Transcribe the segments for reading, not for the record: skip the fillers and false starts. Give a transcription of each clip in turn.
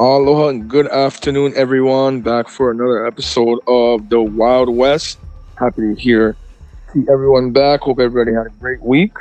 Aloha and good afternoon, everyone. Back for another episode of the Wild West. Happy to see everyone back. Hope everybody had a great week.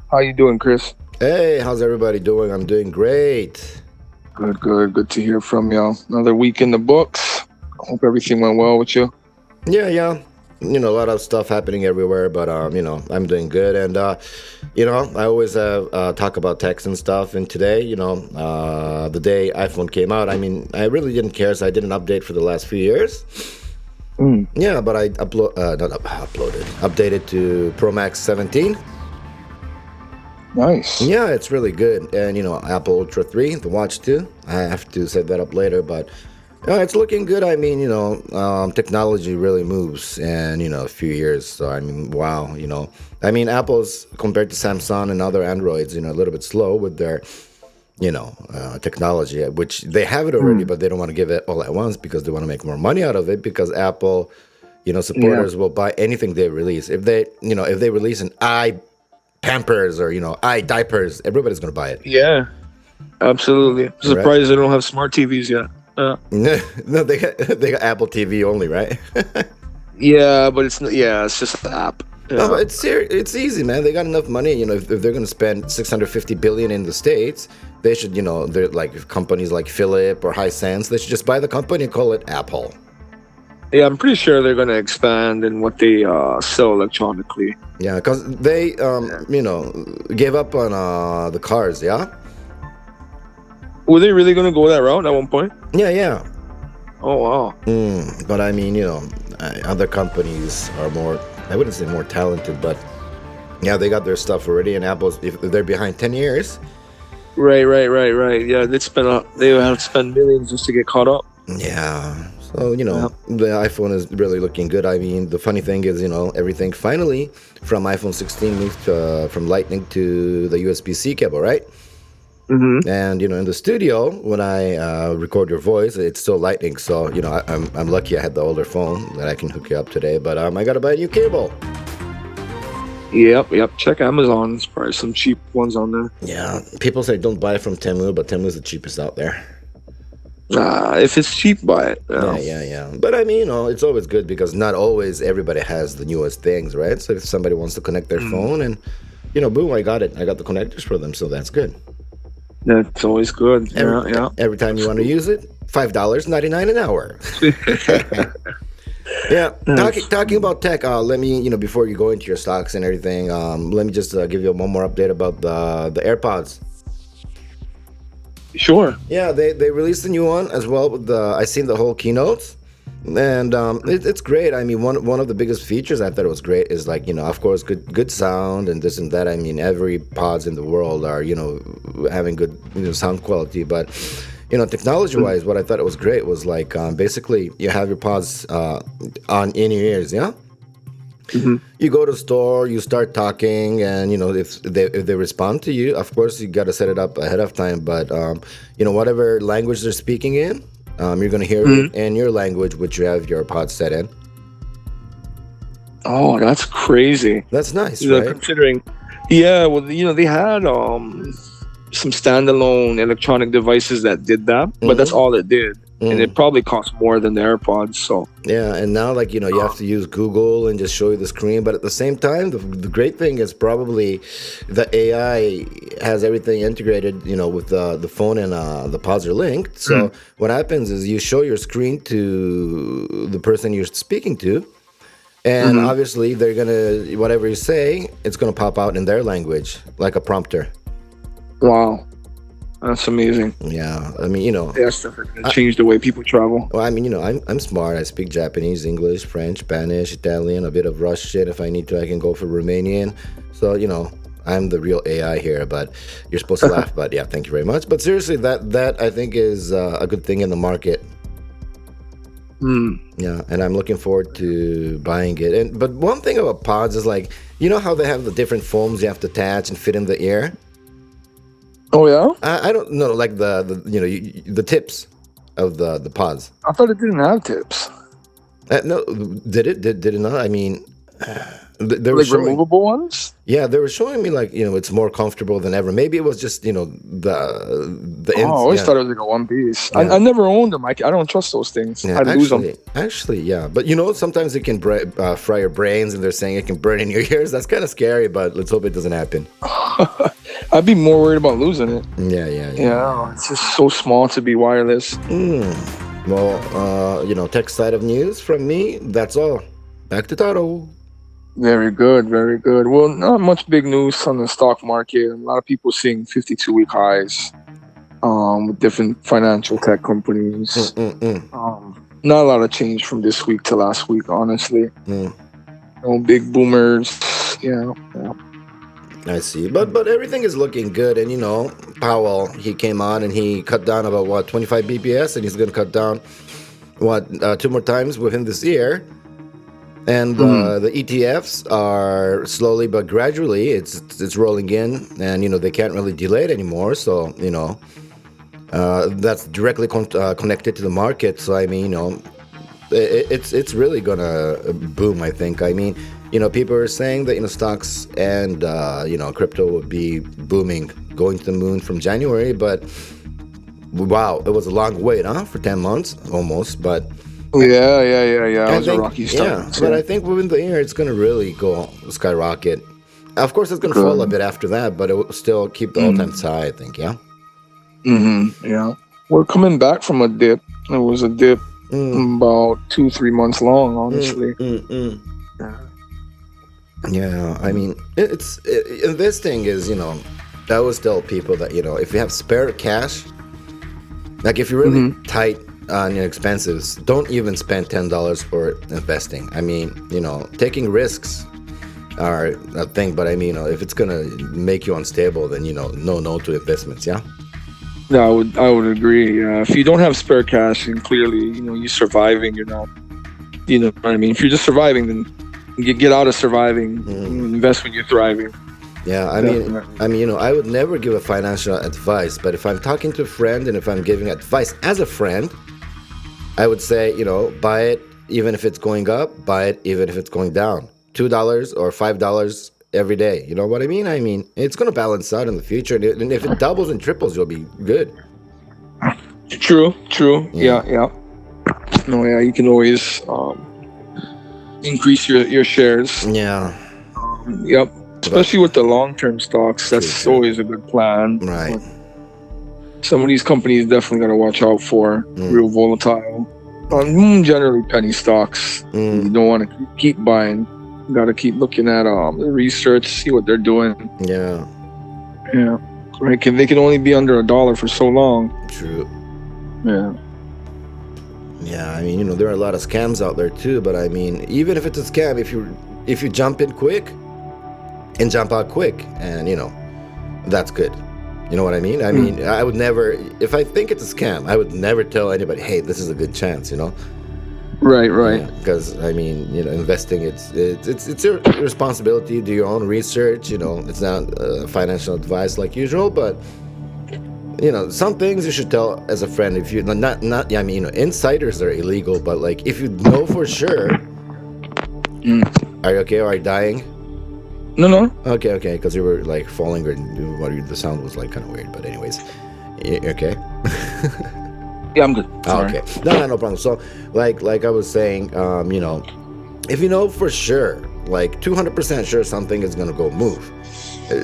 How you doing, Chris? Hey, how's everybody doing? I'm doing great. Good to hear from y'all. Another week in the books. Hope everything went well with you. Yeah. A lot of stuff happening everywhere, but I'm doing good. And I always talk about tech and stuff. And today, the day iPhone came out, I really didn't care, so I didn't update for the last few years. Yeah, but I updated to Pro Max 17. Nice. Yeah, it's really good. And Apple Ultra 3, the watch too. I have to set that up later, but it's looking good. Technology really moves in, a few years. So, wow, Apple's, compared to Samsung and other Androids, a little bit slow with their, technology, which they have it already, but they don't want to give it all at once because they want to make more money out of it, because Apple, supporters will buy anything they release. If they release an Pampers or, diapers, everybody's going to buy it. Yeah, absolutely. Surprised they don't have smart TVs yet. No, they got Apple TV only, right? Yeah, but it's just the app. Yeah. No, but it's easy, man. They got enough money. If they're going to spend $650 billion in the States, they should, they're like companies like Philip or Hisense, they should just buy the company and call it Apple. Yeah, I'm pretty sure they're going to expand in what they sell electronically. Yeah, because they, gave up on the cars, yeah? Were they really going to go that route at one point? Yeah. Oh, wow. But other companies are more, I wouldn't say more talented, but yeah, they got their stuff already, and Apple's, if they're behind 10 years. Right. Yeah, they have to spend millions just to get caught up. Yeah. So, the iPhone is really looking good. The funny thing is, everything finally from iPhone 16 moved from Lightning to the USB-C cable, right? Mm-hmm. And, in the studio, when I record your voice, it's still Lightning. So, I'm lucky I had the older phone that I can hook you up today. But I got to buy a new cable. Yep. Check Amazon. There's probably some cheap ones on there. Yeah. People say don't buy from Temu, but Temu is the cheapest out there. If it's cheap, buy it. Yeah. But it's always good because not always everybody has the newest things, right? So if somebody wants to connect their phone and, boom, I got it. I got the connectors for them. So that's good. That's always good. Every time you want to use it, $5.99 an hour. Yeah. Talking about tech, let me, before you go into your stocks and everything, let me just give you one more update about the AirPods. Sure. Yeah, they released a new one as well. I seen the whole keynotes, and it's great. One of the biggest features I thought it was great is of course, good sound and this and that. Every pods in the world are having good sound quality, but technology-wise, what I thought it was great was basically you have your pods in your ears, yeah. Mm-hmm. You go to the store, you start talking, and if they respond to you, of course you got to set it up ahead of time. But whatever language they're speaking in, you're gonna hear it in your language, which you have your pod set in. Oh, that's crazy. That's nice, right? Considering, they had some standalone electronic devices that did that, but that's all it did. And it probably costs more than the AirPods. So yeah, and now you have to use Google and just show you the screen. But at the same time, the great thing is probably the AI has everything integrated, with the phone, and the pods are linked. So what happens is you show your screen to the person you're speaking to, and obviously they're gonna, whatever you say, it's gonna pop out in their language like a prompter. Wow. That's amazing. Yeah, stuff that changed the way people travel. Well, I'm smart. I speak Japanese, English, French, Spanish, Italian, a bit of Russian. If I need to, I can go for Romanian. So I'm the real AI here. But you're supposed to laugh. But yeah, thank you very much. But seriously, that I think is a good thing in the market. Yeah, and I'm looking forward to buying it. But one thing about pods is how they have the different foams you have to attach and fit in the ear. Oh yeah. I don't know, the tips of the pods. I thought it didn't have tips. No, did it? Did it not? They were Like showing, removable ones? yeah, they were showing me like it's more comfortable than ever. Maybe it was just the Oh, I always yeah. thought it was like a one piece. Yeah. I never owned them. I don't trust those things. Yeah, I'd lose them. actually, yeah. But sometimes it can fry your brains, and they're saying it can burn in your ears. That's kind of scary, but let's hope it doesn't happen. I'd be more worried about losing it. Yeah. It's just so small to be wireless. Well, tech side of news from me. That's all. Back to Taro. Very good, very good. Well, not much big news on the stock market. A lot of people seeing 52-week highs with different financial tech companies. Not a lot of change from this week to last week, honestly. No big boomers. Yeah. I see, but everything is looking good, and Powell, he came on and he cut down about 25 BPS, and he's going to cut down 2 more times within this year. And the ETFs are slowly but gradually it's rolling in, and they can't really delay it anymore. So that's directly connected to the market. So I mean, it's really gonna boom. I think. I mean, people are saying that stocks and crypto would be booming, going to the moon from January. But wow, it was a long wait, for 10 months almost, but. Yeah. It was a rocky start. Yeah, but I think within the year it's going to really go skyrocket. Of course, it's going to fall a bit after that, but it will still keep the all-time high, I think, yeah? Yeah. We're coming back from a dip. It was a dip about 2-3 months long, honestly. Yeah, I mean, and this thing is, I always tell people that, if you have spare cash, like if you're really tight on your expenses, don't even spend $10 for investing. I mean, taking risks are a thing, but I mean, if it's gonna make you unstable, then no to investments. Yeah. I would agree. If you don't have spare cash, and clearly, you're surviving, you're not. You know what I mean? If you're just surviving, then you get out of surviving. Invest when you're thriving. Yeah, I mean, I would never give a financial advice, but if I'm talking to a friend and if I'm giving advice as a friend, I would say, buy it even if it's going up, buy it even if it's going down. $2 or $5 every day. You know what I mean? I mean, it's going to balance out in the future. And if it doubles and triples, you'll be good. True. Yeah. No, yeah, you can always increase your shares. Yeah. Yep. Especially with the long-term stocks, that's always a good plan. Right. Some of these companies definitely got to watch out for. Real volatile. Generally penny stocks. You don't want to keep buying. You got to keep looking at the research, see what they're doing. Yeah. Right. They can only be under $1 for so long. True. Yeah. I mean, there are a lot of scams out there too. But I mean, even if it's a scam, if you jump in quick and jump out quick, and that's good. You know what I mean? I mean, I would never, if I think it's a scam, I would never tell anybody, hey, this is a good chance, Right. Because, I mean, investing, it's your responsibility. Do your own research, it's not financial advice like usual, but, some things you should tell as a friend. If you not, I mean, insiders are illegal, but like, if you know for sure, are you okay? Or are you dying? No. Okay, because you were like falling, or the sound was like kind of weird. But anyways, okay. Yeah, I'm good. Okay, no problem. So, like I was saying, if you know for sure, like 200% sure something is gonna go move,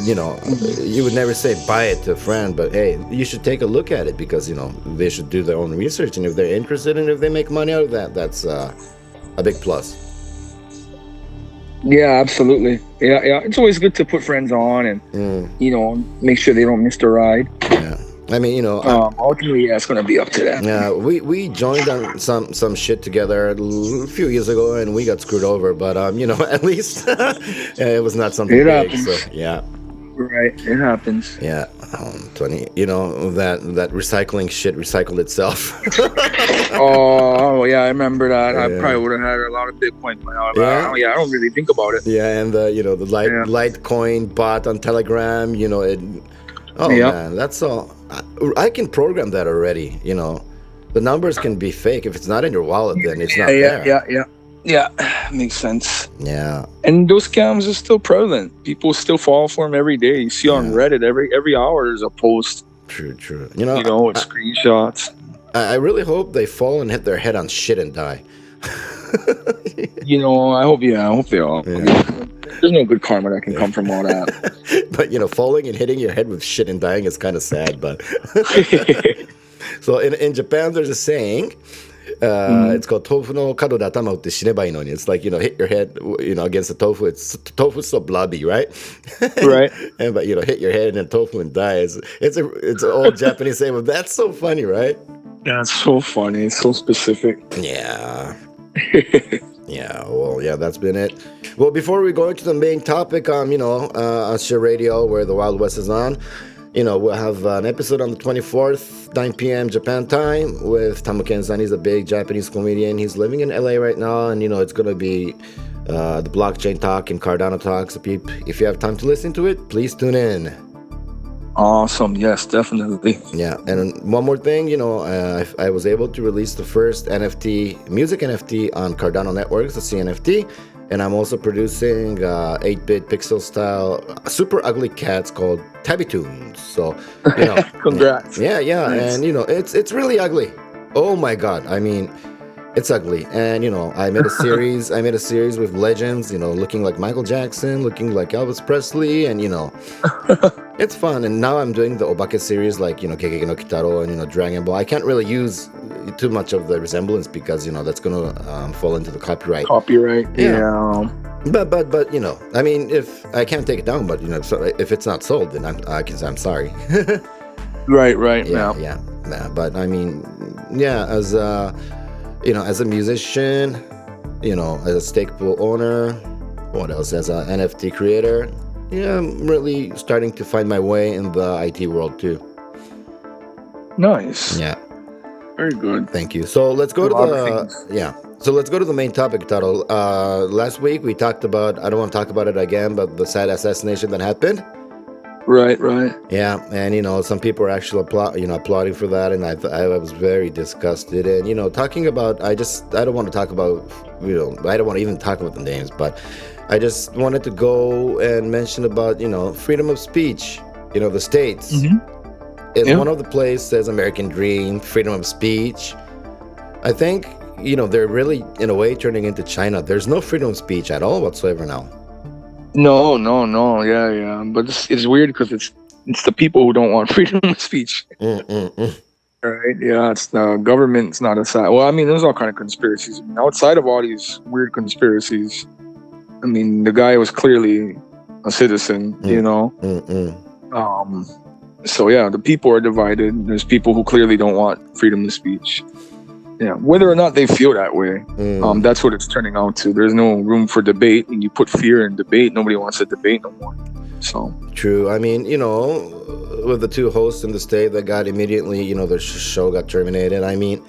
you would never say buy it to a friend, but hey, you should take a look at it because they should do their own research, and if they're interested and if they make money out of that, that's a big plus. Yeah, absolutely. Yeah. It's always good to put friends on and make sure they don't miss the ride. Yeah. I mean, ultimately, it's going to be up to them. Yeah, we joined on some shit together a few years ago, and we got screwed over. But at least it was not something big. Happens. So, yeah. Right, it happens. Yeah, 20. That recycling shit recycled itself. Oh yeah, I remember that. I probably would have had a lot of Bitcoin by now. I don't really think about it. Yeah, and the Litecoin bot on Telegram. Man, that's all. I can program that already. The numbers can be fake. If it's not in your wallet, then it's not there. Yeah. Yeah, makes sense. Yeah. And those scams are still prevalent. People still fall for them every day. You see on Reddit every hour there's a post. True. With screenshots. I really hope they fall and hit their head on shit and die. I hope they all. Yeah. There's no good karma that can come from all that. But falling and hitting your head with shit and dying is kind of sad. But so in Japan, there's a saying. It's called tofu no kado de atama utte shinebai noni. It's like hit your head against the tofu. Tofu's so blobby, right? Right. But hit your head in tofu and die. It's an old Japanese saying. But that's so funny, right? That's so funny. It's so specific. Yeah. Well, that's been it. Well, before we go into the main topic on, Asia Radio, where the Wild West is on, we'll have an episode on the 24th, 9 p.m. Japan time with Tamu-ken-san. He's a big Japanese comedian. He's living in LA right now, and, it's going to be the blockchain talk and Cardano talk. So if you have time to listen to it, please tune in. Awesome. Yes, definitely. Yeah. And one more thing, I was able to release the first music NFT on Cardano Networks, the CNFT. And I'm also producing 8-bit pixel style super ugly cats called Tabby Tunes. So, congrats. Yeah. Nice. And, it's really ugly. Oh my God. I mean, it's ugly. And, I made a series. With legends, looking like Michael Jackson, looking like Elvis Presley, and, it's fun. And now I'm doing the Obake series like, Gegege no Kitaro and, Dragon Ball. I can't really use too much of the resemblance because, that's going to fall into the copyright. Yeah. But, I mean, if I can't take it down, but, if it's not sold, then I'm sorry. Right. Yeah. But I mean, as as a musician, as a stake pool owner, what else? As an NFT creator, I'm really starting to find my way in the IT world too. Nice. Yeah. Very good. Thank you. So let's go to the main topic, Taro. Last week we talked about, I don't want to talk about it again, but the sad assassination that happened. Right. Yeah, and some people are actually applauding for that, and I was very disgusted. And talking about, I don't want to talk about, I don't want to even talk about the names, but I just wanted to go and mention about freedom of speech. The states. It's one of the places says American dream, freedom of speech. I think they're really in a way turning into China. There's no freedom of speech at all whatsoever now. No. Yeah. But it's weird because it's the people who don't want freedom of speech. Right? Yeah, it's the government's not a side. Well, I mean, there's all kind of conspiracies. Outside of all these weird conspiracies, I mean, the guy was clearly a citizen, So yeah, the people are divided. There's people who clearly don't want freedom of speech. Yeah, whether or not they feel that way, that's what it's turning out to. There's no room for debate. When you put fear in debate, nobody wants to debate no more. So true. I mean, with the two hosts in the state that got immediately, their show got terminated. I mean,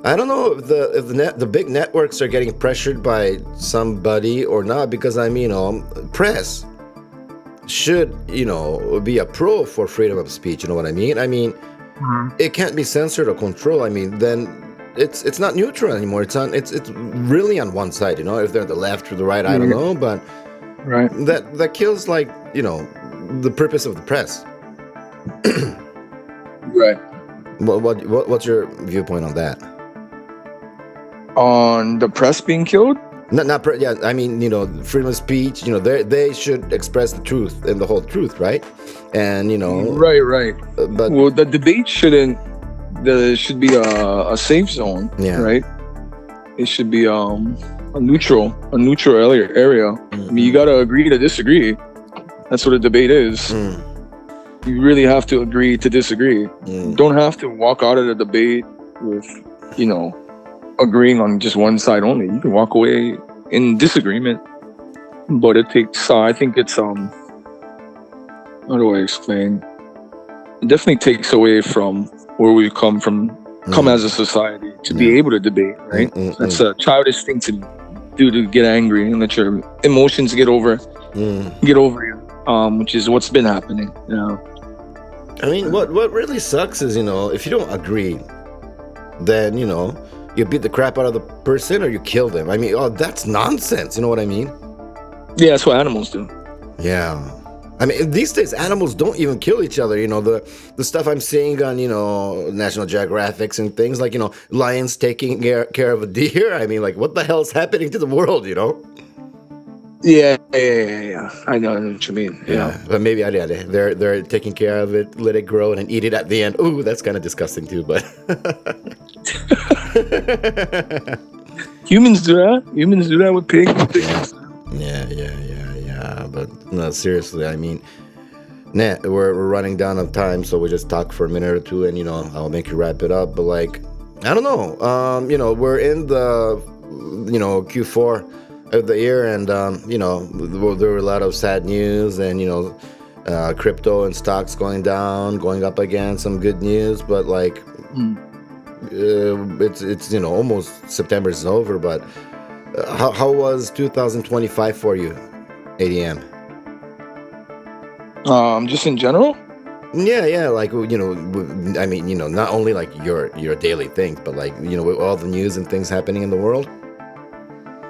I don't know if the big networks are getting pressured by somebody or not, because I mean, press should be a pro for freedom of speech. You know what I mean? I mean, it can't be censored or controlled. I mean, then it's not neutral anymore. It's really on one side. If they're the left or the right, I don't know, but right, that kills the purpose of the press. Right. What's your viewpoint on that? On the press being killed? Yeah, I mean, freedom of speech, they should express the truth and the whole truth, right? And, Right. But well, the debate there should be a safe zone, right? It should be a neutral area. I mean, you got to agree to disagree. That's what a debate is. You really have to agree to disagree. You don't have to walk out of the debate with, agreeing on just one side only. You can walk away in disagreement, but it takes I think it's how do I explain, it definitely takes away from where we come as a society to be able to debate, right? That's a childish thing to do, to get angry and let your emotions get over you, which is what's been happening. I mean, what really sucks is, if you don't agree, then you beat the crap out of the person or you kill them. I mean, that's nonsense. You know what I mean? Yeah, that's what animals do. Yeah. I mean, these days, animals don't even kill each other. You know, the stuff I'm seeing on, National Geographics and things like, lions taking care of a deer. I mean, like, what the hell is happening to the world, Yeah. I know what you mean. Yeah. But maybe they're taking care of it, let it grow, and eat it at the end. Ooh, that's kind of disgusting too, but... Humans do that. Humans do that with pigs. Yeah. But no, seriously, I mean, we're running down on time, so we just talk for a minute or two, and I'll make you wrap it up. But like, I don't know, we're in the Q4 of the year, and there were a lot of sad news, and crypto and stocks going down, going up again. Some good news, but like, it's almost September is over. But how was 2025 for you? ADM. Just in general? Yeah, like, I mean, not only like your daily things, but like, with all the news and things happening in the world.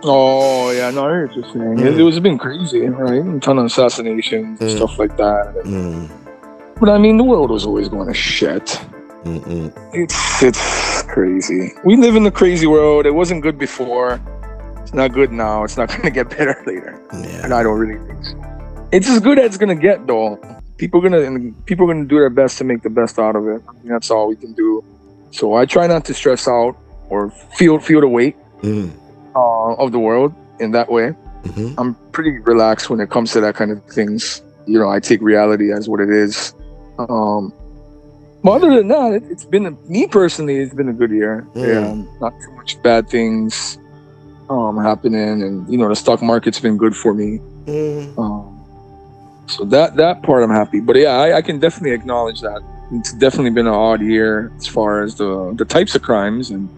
Oh, yeah, no, I hear what you're saying. It's been crazy, right? A ton of assassinations and stuff like that. But I mean, the world was always going to shit. It's crazy. We live in the crazy world. It wasn't good before. It's not good now. It's not going to get better later. Yeah. And I don't really think so. It's as good as it's going to get, though. People are going to do their best to make the best out of it. I mean, that's all we can do. So I try not to stress out or feel the weight of the world in that way. I'm pretty relaxed when it comes to that kind of things. I take reality as what it is. But other than that, it's been me personally. It's been a good year. Yeah, not too much bad things happening, and the stock market's been good for me. So that part I'm happy. But yeah, I can definitely acknowledge that it's definitely been an odd year as far as the types of crimes and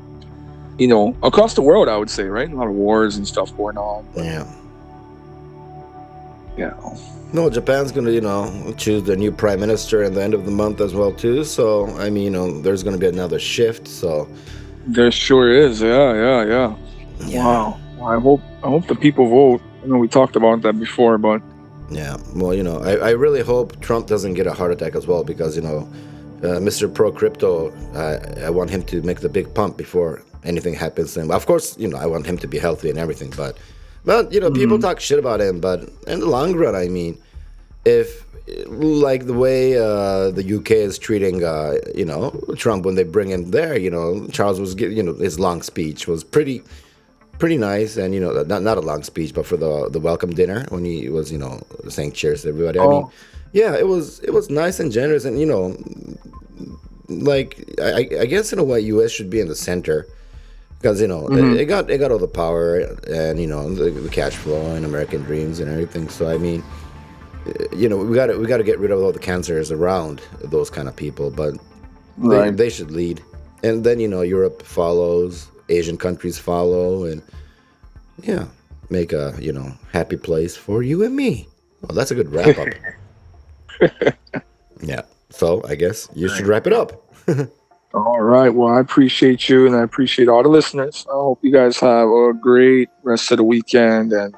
across the world. I would say, right, a lot of wars and stuff going on. But, No, Japan's gonna choose their new prime minister at the end of the month as well too. So I mean, there's gonna be another shift. So there sure is. Yeah. Wow. Well, I hope the people vote. I know we talked about that before, but yeah. Well, I really hope Trump doesn't get a heart attack as well, because Mr. Pro Crypto, I want him to make the big pump before anything happens to him. Of course, I want him to be healthy and everything, but people talk shit about him. But in the long run, I mean, if like the way the UK is treating Trump when they bring him there, Charles was giving his long speech was pretty nice, and not a long speech, but for the welcome dinner when he was saying cheers to everybody. I mean, yeah, it was nice and generous, and like I guess in a way US should be in the center, because it got all the power and the cash flow and American dreams and everything. So I mean, we got to get rid of all the cancers around those kind of people, but they should lead, and then Europe follows, Asian countries follow, and make a happy place for you and me. Well, that's a good wrap up. Yeah, so I guess you should wrap it up. All right. Well, I appreciate you, and I appreciate all the listeners. I hope you guys have a great rest of the weekend and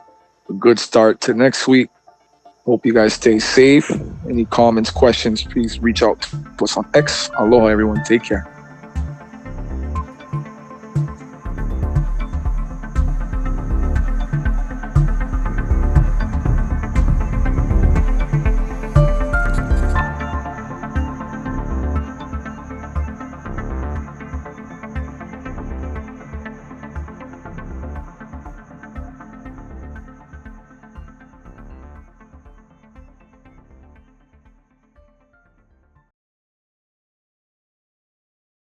a good start to next week. Hope you guys stay safe. Any comments, questions, please reach out to us on X. Aloha, everyone. Take care.